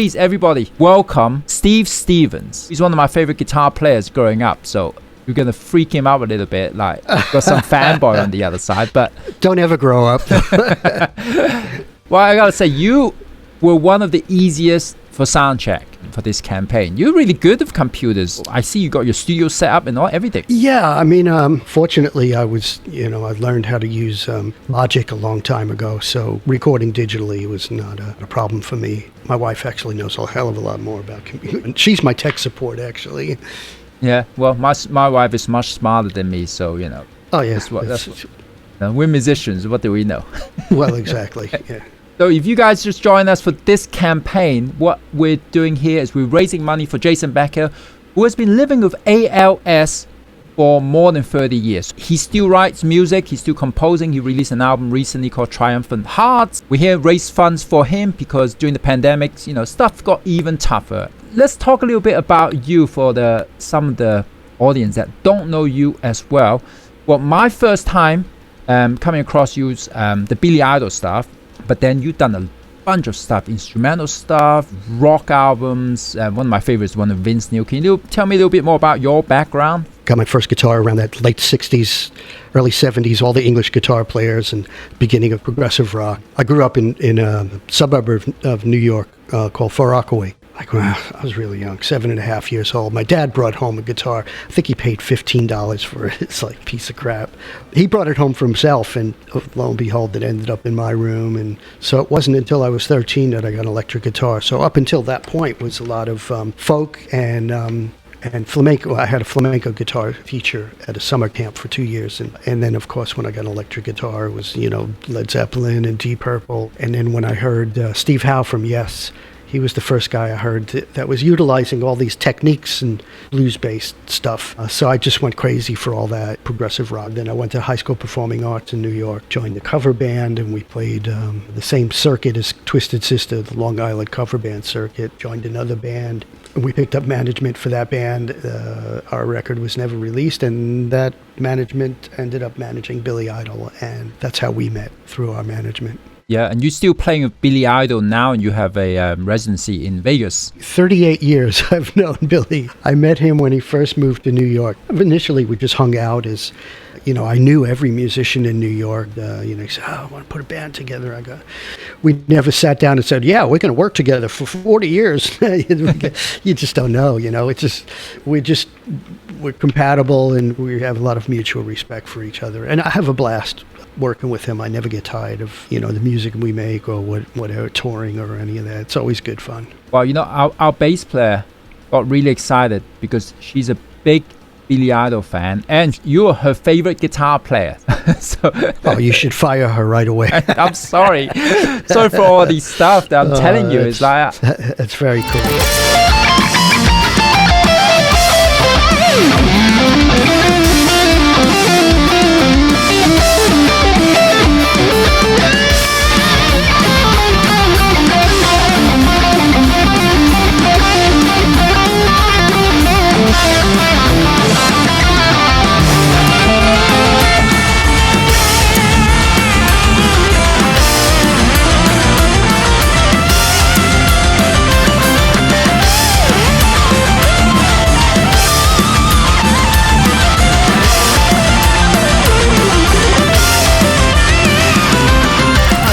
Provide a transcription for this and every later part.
Please, everybody, welcome Steve Stevens. He's one of my favorite guitar players growing up, so you're going to freak him out a little bit, like got some fanboy on the other side, but... Don't ever grow up. Well, I gotta say, you were one of the easiest for soundcheck for this campaign. You're really good with computers. I see you got your studio set up and everything. Yeah, I mean, fortunately, I learned how to use Logic a long time ago, so recording digitally was not a problem for me. My wife actually knows a hell of a lot more about computers. She's my tech support, actually. Yeah, well, my wife is much smarter than me, so, you know. Oh, yeah. That's what we're musicians. What do we know? Well, exactly, yeah. So if you guys just join us for this campaign, what we're doing here is we're raising money for Jason Becker, who has been living with ALS for more than 30 years. He still writes music, he's still composing. He released an album recently called Triumphant Hearts. We're here to raise funds for him because during the pandemic, stuff got even tougher. Let's talk a little bit about you for some of the audience that don't know you as well. Well, my first time coming across you is the Billy Idol stuff. But then you've done a bunch of stuff, instrumental stuff, rock albums. One of my favorites, one of Vince Neil. Can you tell me a little bit more about your background? Got my first guitar around that late 60s, early 70s, all the English guitar players and beginning of progressive rock. I grew up in a suburb of New York called Far Rockaway. I was really young, 7.5 years old. My dad brought home a guitar. I think he paid $15 for it. It's like a piece of crap. He brought it home for himself, and lo and behold, it ended up in my room. And so it wasn't until I was 13 that I got an electric guitar. So up until that point was a lot of folk and flamenco. I had a flamenco guitar teacher at a summer camp for 2 years. And then, of course, when I got an electric guitar, it was, Led Zeppelin and Deep Purple. And then when I heard Steve Howe from Yes, he was the first guy I heard that was utilizing all these techniques and blues-based stuff. So I just went crazy for all that progressive rock. Then I went to high school performing arts in New York, joined the cover band, and we played the same circuit as Twisted Sister, the Long Island cover band circuit, joined another band. We picked up management for that band. Our record was never released, and that management ended up managing Billy Idol, and that's how we met, through our management. Yeah, and you're still playing with Billy Idol now, and you have a residency in Vegas. 38 years I've known Billy. I met him when he first moved to New York. Initially, we just hung out as, I knew every musician in New York. He said, I want to put a band together. We never sat down and said, yeah, we're going to work together for 40 years. You just don't know, we're compatible, and we have a lot of mutual respect for each other. And I have a blast working with him. I never get tired of, the music we make or whatever, touring or any of that. It's always good fun. Well, our bass player got really excited because she's a big Billy Idol fan, and you're her favorite guitar player. Oh, you should fire her right away. I'm sorry. Sorry for all this stuff that I'm telling you. It's like... That's very cool.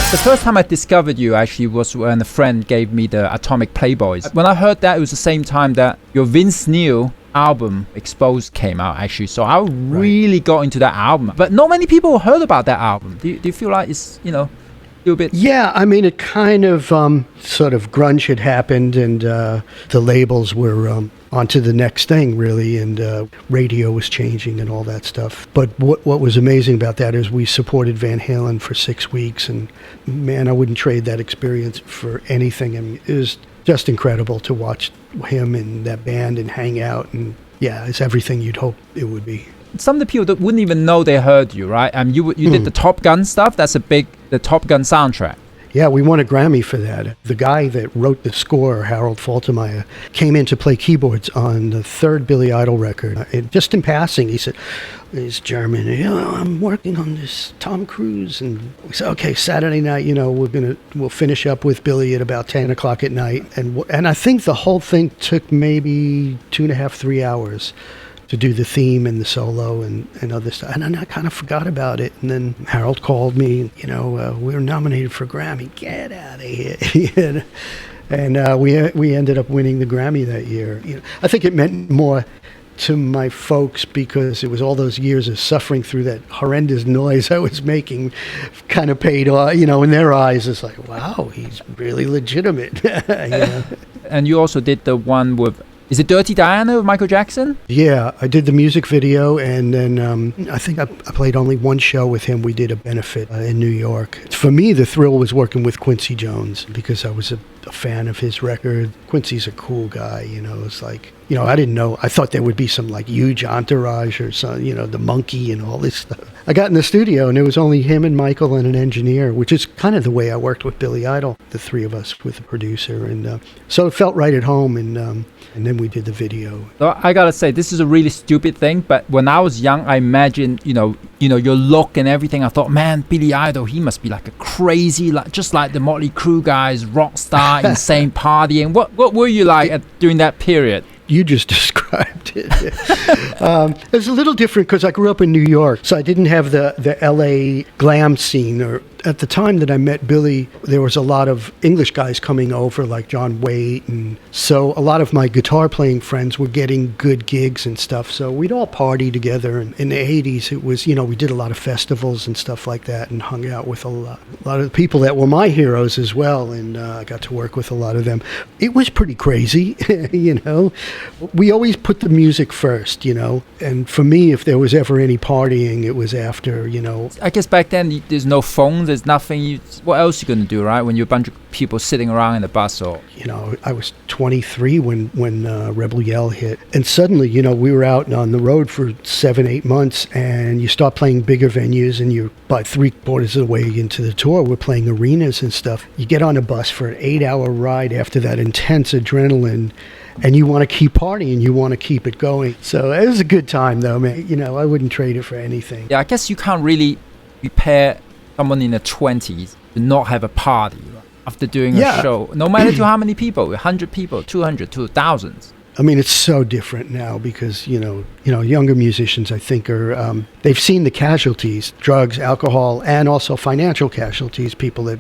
The first time I discovered you actually was when a friend gave me the Atomic Playboys. When I heard that, it was the same time that your Vince Neil album Exposed came out actually, so I really got into that album. But not many people heard about that album. Do you feel like it's, a little bit... Yeah, I mean, it kind of sort of grunge had happened, and the labels were on to the next thing, really, and radio was changing and all that stuff. But what was amazing about that is we supported Van Halen for 6 weeks, and man, I wouldn't trade that experience for anything. I mean, it was just incredible to watch him and that band and hang out, and yeah, it's everything you'd hope it would be. Some of the people that wouldn't even know they heard you, right? You did the Top Gun stuff. That's the Top Gun soundtrack. Yeah, we won a Grammy for that. The guy that wrote the score, Harold Faltermeyer, came in to play keyboards on the third Billy Idol record. And just in passing, he said, he's German, I'm working on this Tom Cruise. And we said, okay, Saturday night, we'll finish up with Billy at about 10 o'clock at night. And I think the whole thing took maybe 2.5, 3 hours to do the theme and the solo and other stuff. And I kind of forgot about it. And then Harold called me, we were nominated for a Grammy. Get out of here. And we ended up winning the Grammy that year. I think it meant more to my folks because it was all those years of suffering through that horrendous noise I was making kind of paid off, in their eyes. It's like, wow, he's really legitimate. And you also did the one with, is it Dirty Diana with Michael Jackson? Yeah, I did the music video, and then I think I played only one show with him. We did a benefit in New York. For me, the thrill was working with Quincy Jones because I was a fan of his record. Quincy's a cool guy, It's like, I didn't know. I thought there would be some like huge entourage or some, the monkey and all this stuff. I got in the studio and it was only him and Michael and an engineer, which is kind of the way I worked with Billy Idol, the three of us with the producer. And so it felt right at home. And then we did the video. So I gotta say, this is a really stupid thing, but when I was young, I imagined, your look and everything. I thought, man, Billy Idol, he must be like a crazy, just like the Motley Crue guys, rock star, insane partying. What were you like during that period? You just described it. It was a little different because I grew up in New York, so I didn't have the LA glam scene. Or at the time that I met Billy, there was a lot of English guys coming over, like John Waite, and so a lot of my guitar playing friends were getting good gigs and stuff. So we'd all party together. And in the '80s, it was we did a lot of festivals and stuff like that, and hung out with a lot of people that were my heroes as well. And I got to work with a lot of them. It was pretty crazy, We always put the music first, and for me, if there was ever any partying, it was after, I guess back then, there's no phones, there's nothing. What else you going to do, right? When you're a bunch of people sitting around in the bus or... I was 23 when Rebel Yell hit. And suddenly, we were out on the road for 7-8 months, and you start playing bigger venues, and you're about 3/4 of the way into the tour. We're playing arenas and stuff. You get on a bus for an 8-hour ride after that intense adrenaline, and you want to keep partying, you want to keep it going. So it was a good time, though, man. I wouldn't trade it for anything. Yeah, I guess you can't really prepare someone in their 20s to not have a party after doing a show, no matter to how many people, 100 people, 200, to thousands. I mean, it's so different now because, younger musicians, I think, are they've seen the casualties, drugs, alcohol, and also financial casualties, people that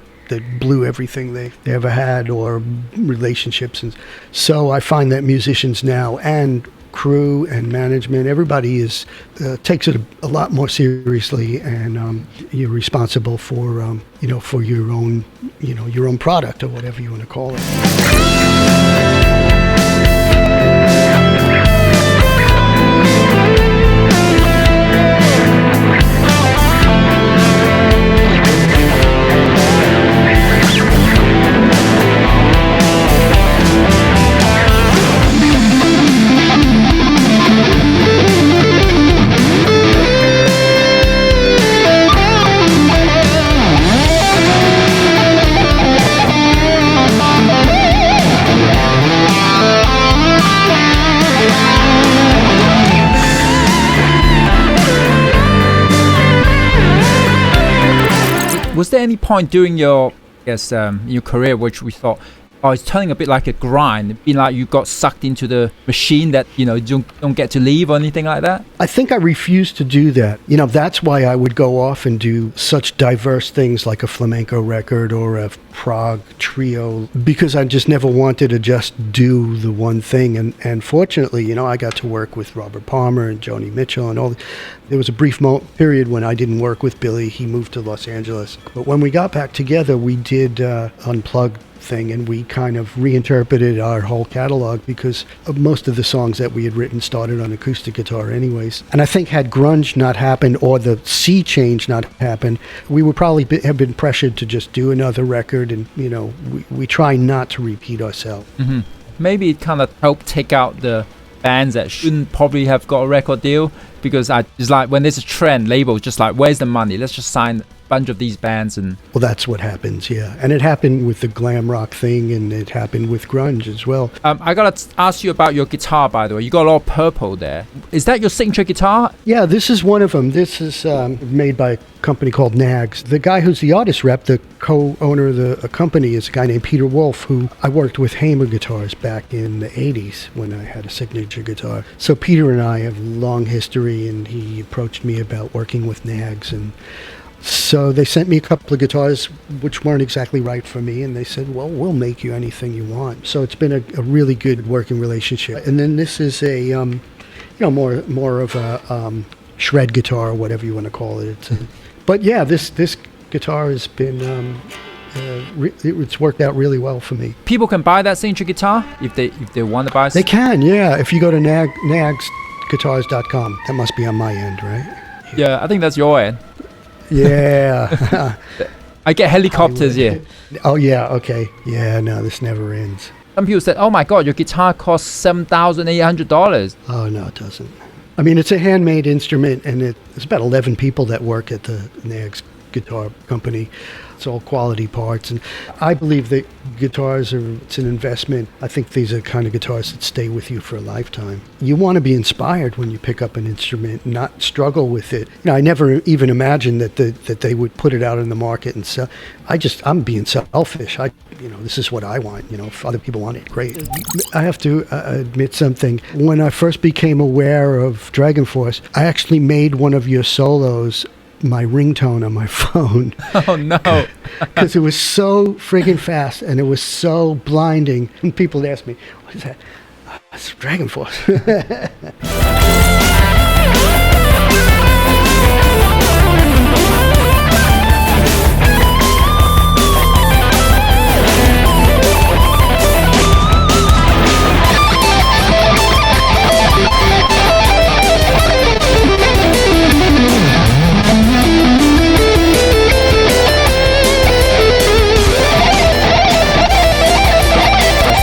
blew everything they ever had, or relationships. And so I find that musicians now and crew and management, everybody takes it a lot more seriously, and you're responsible for for your own product, or whatever you want to call it. Was there any point during your career which we thought, it's turning a bit like a grind, being like you got sucked into the machine that don't get to leave or anything like that? I think I refused to do that. That's why I would go off and do such diverse things like a flamenco record or a prog trio, because I just never wanted to just do the one thing. And fortunately, I got to work with Robert Palmer and Joni Mitchell and all. There was a brief period when I didn't work with Billy. He moved to Los Angeles. But when we got back together, we did Unplugged thing, and we kind of reinterpreted our whole catalog, because most of the songs that we had written started on acoustic guitar anyways. And I think had grunge not happened, or the sea change not happened, we would probably have been pressured to just do another record, and we try not to repeat ourselves. Mm-hmm. Maybe it kind of helped take out the bands that shouldn't probably have got a record deal, because it's like when there's a trend, labels just like, where's the money, let's just sign bunch of these bands. And well, that's what happens, yeah. And it happened with the glam rock thing, and it happened with grunge as well. I gotta ask you about your guitar, by the way. You got a lot of purple there. Is that your signature guitar? Yeah, this is one of them. This is made by a company called Nags. The guy who's the artist rep, the co-owner of the company, is a guy named Peter Wolf, who I worked with Hamer Guitars back in the 80s when I had a signature guitar. So Peter and I have a long history, and he approached me about working with Nags, and so they sent me a couple of guitars which weren't exactly right for me, and they said, well, we'll make you anything you want. So it's been a really good working relationship. And then this is a more of a shred guitar, or whatever you want to call it. But yeah, this guitar has been it's worked out really well for me. People can buy that signature guitar if they want to buy. They can, yeah. If you go to nagsguitars.com, that must be on my end, right? Yeah, I think that's your end. Yeah. I get helicopters here. Oh yeah, okay. Yeah, no, this never ends. Some people said, "Oh my God, your guitar costs $7,800." Oh no, it doesn't. I mean, it's a handmade instrument, and there's about 11 people that work at the Nags guitar company. It's all quality parts, and I believe that it's an investment. I think these are kind of guitars that stay with you for a lifetime. You want to be inspired when you pick up an instrument, not struggle with it. I never even imagined that they would put it out in the market and sell. I'm being selfish. This is what I want. If other people want it, great. I have to admit something. When I first became aware of DragonForce, I actually made one of your solos my ringtone on my phone. Oh no. Because it was so friggin' fast, and it was so blinding. And people would ask me, what is that? It's DragonForce.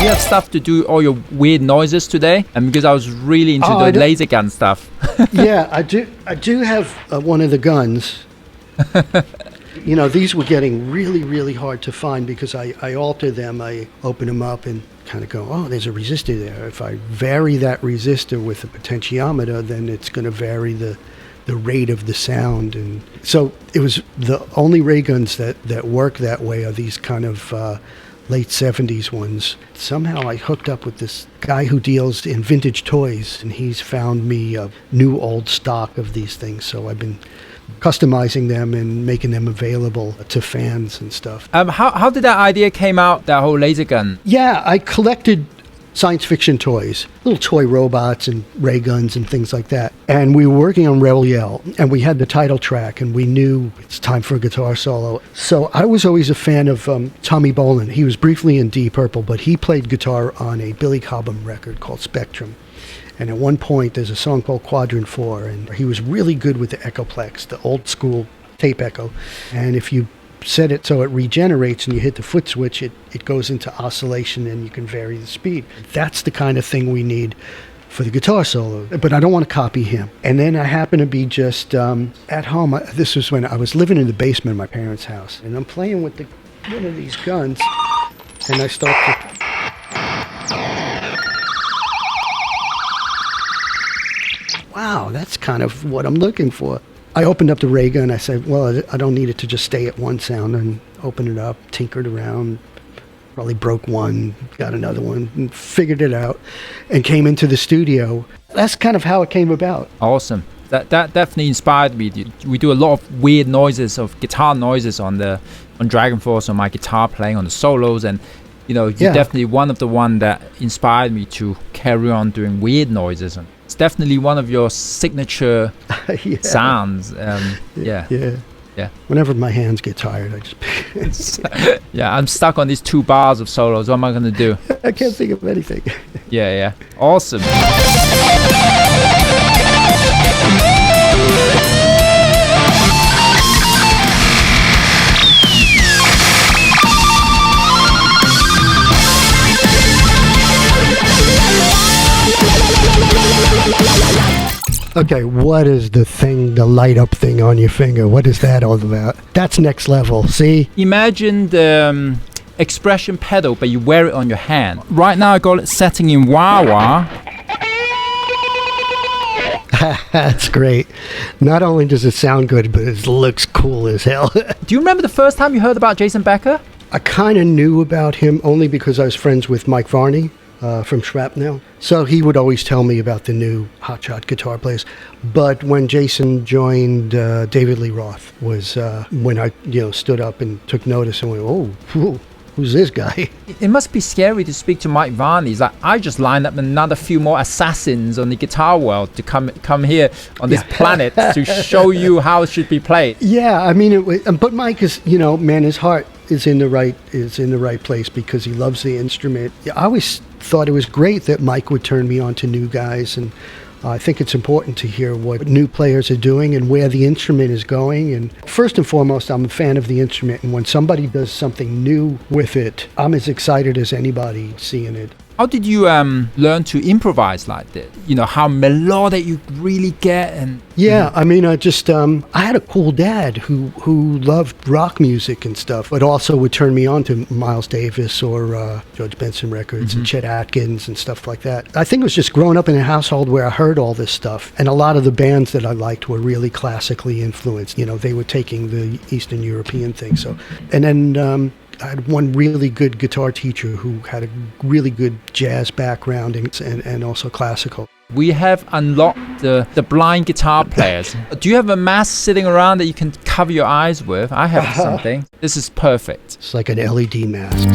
You have stuff to do all your weird noises today, and because I was really into the laser gun stuff. Yeah, I do have one of the guns. These were getting really, really hard to find because I alter them. I open them up and kind of go, oh, there's a resistor there. If I vary that resistor with a potentiometer, then it's going to vary the rate of the sound. And so it was the only ray guns that work that way are these kind of late 70s ones. Somehow I hooked up with this guy who deals in vintage toys, and he's found me a new old stock of these things. So I've been customizing them and making them available to fans and stuff. How did that idea came out, that whole laser gun? Yeah, I collected science fiction toys, little toy robots and ray guns and things like that. And we were working on Rebel Yell, and we had the title track, and we knew it's time for a guitar solo. So I was always a fan of Tommy Bolin. He was briefly in Deep Purple, but he played guitar on a Billy Cobham record called Spectrum. And at one point, there's a song called Quadrant 4, and he was really good with the Echoplex, the old school tape echo. And if you set it so it regenerates and you hit the foot switch, it goes into oscillation and you can vary the speed. That's the kind of thing we need for the guitar solo. But I don't want to copy him. And then I happen to be just at home. This was when I was living in the basement of my parents' house, and I'm playing with one of these guns, and I start to... Wow, that's kind of what I'm looking for. I opened up the ray gun. I said, well, I don't need it to just stay at one sound, and opened it up, tinkered around, probably broke one, got another one, and figured it out, and came into the studio. That's kind of how it came about. Awesome. That definitely inspired me. We do a lot of weird noises, of guitar noises on DragonForce, on my guitar playing, on the solos, and you're definitely one of the one that inspired me to carry on doing weird noises. And it's definitely one of your signature sounds. Yeah. Whenever my hands get tired, I just... I'm stuck on these 2 bars of solos. What am I going to do? I can't think of anything. Yeah. Awesome. Okay, what is the thing, the light up thing on your finger? What is that all about? That's next level, see? Imagine the expression pedal, but you wear it on your hand. Right now I got it setting in wah-wah. That's great. Not only does it sound good, but it looks cool as hell. Do you remember the first time you heard about Jason Becker? I kind of knew about him only because I was friends with Mike Varney from Shrapnel. So he would always tell me about the new hotshot guitar players. But when Jason joined David Lee Roth was when I stood up and took notice and went, oh, whew, who's this guy? It must be scary to speak to Mike Varney. It's like, I just lined up another few more assassins on the guitar world to come here on this planet to show you how it should be played. Yeah, I mean, but Mike is, man, his heart is in the right place because he loves the instrument. I always thought it was great that Mike would turn me on to new guys, and I think it's important to hear what new players are doing and where the instrument is going. And first and foremost, I'm a fan of the instrument, and when somebody does something new with it, I'm as excited as anybody seeing it. How did you learn to improvise like that? How melodic you really get. And yeah, I mean, I had a cool dad who loved rock music and stuff, but also would turn me on to Miles Davis or George Benson records and Chet Atkins and stuff like that. I think it was just growing up in a household where I heard all this stuff, and a lot of the bands that I liked were really classically influenced. They were taking the Eastern European thing. So, and then I had one really good guitar teacher who had a really good jazz background and also classical. We have unlocked the blind guitar players. Do you have a mask sitting around that you can cover your eyes with? I have something. This is perfect. It's like an LED mask.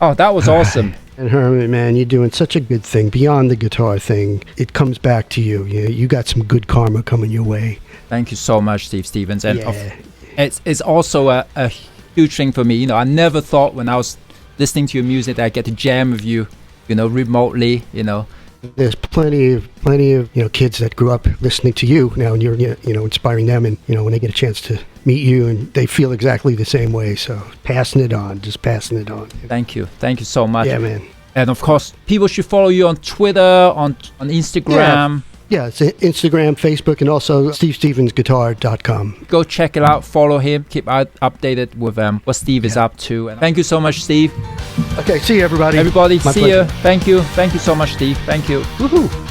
Oh, that was awesome. And Herman, man, you're doing such a good thing. Beyond the guitar thing, it comes back to you. You got some good karma coming your way. Thank you so much, Steve Stevens. And Yeah. it's also a huge thing for me. I never thought when I was listening to your music that I get to jam with you, remotely. There's plenty of kids that grew up listening to you now, and you're inspiring them, and when they get a chance to meet you, and they feel exactly the same way. So passing it on. Thank you so much. Yeah, man. And of course, people should follow you on Twitter, on Instagram. Yeah, it's Instagram, Facebook, and also stevestevensguitar.com. Go check it out, follow him, keep updated with what Steve is up to. And thank you so much, Steve. Okay, see you, everybody. Everybody, My see pleasure. you. Thank you so much, Steve. Thank you. Woohoo!